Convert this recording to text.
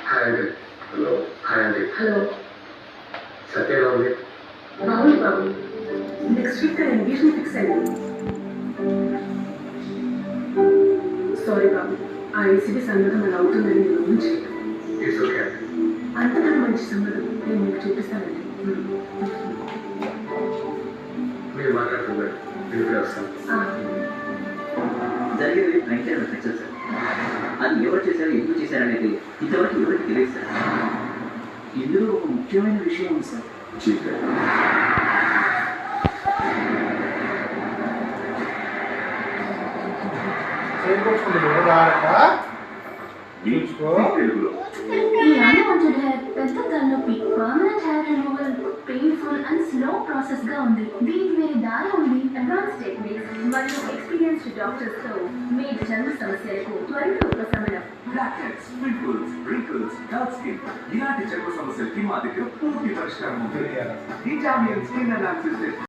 Hi అండి. Hello. Hi అండి. Hello. సత్య ఎలా ఉంది? బాగుంది బాబు. నెక్స్ట్ వీక్ ఎంగేజ్మెంట్ ఫిక్స్ అయింది. సారీ బాబు, ఆ ఏసీబీ సంబంధం అలా అవుతుందని నేను ఊహించలేదు. It's okay. అంతకన్నా మంచి సంబంధం నేను మీకు చూపిస్తానండి. మీరు మాట్లాడుతున్నారు, నేను ఇప్పుడే వస్తాను. జరిగేది భయంకరమైన హత్య సార్. అది ఎవరు చేశారు, ఎందుకు చేశారనేది ఇంతవరకు ఎవరికి తెలియదు సార్. ఇందులో ఒక ముఖ్యమైన విషయం ఉంది సార్. ఈ అన్వాంటెడ్ హెయిర్ పెద్ద తలనొప్పి, permanent hair removal painful and slow process గా ఉంది. దీనికి వేరే దారి ఉంది. అడ్వాన్స్ టెక్నిక్స్ మరియు ఎక్స్పీరియన్స్డ్ డాక్టర్స్ తో మీ చర్మ సమస్యలకు త్వరిత ఉపశమనం. Blackheads, pimples, wrinkles, dark skin ఇలాంటి చర్మ సమస్యలకి మా దగ్గర పూర్తి పరిష్కారం ఉంది. Italian skin analysis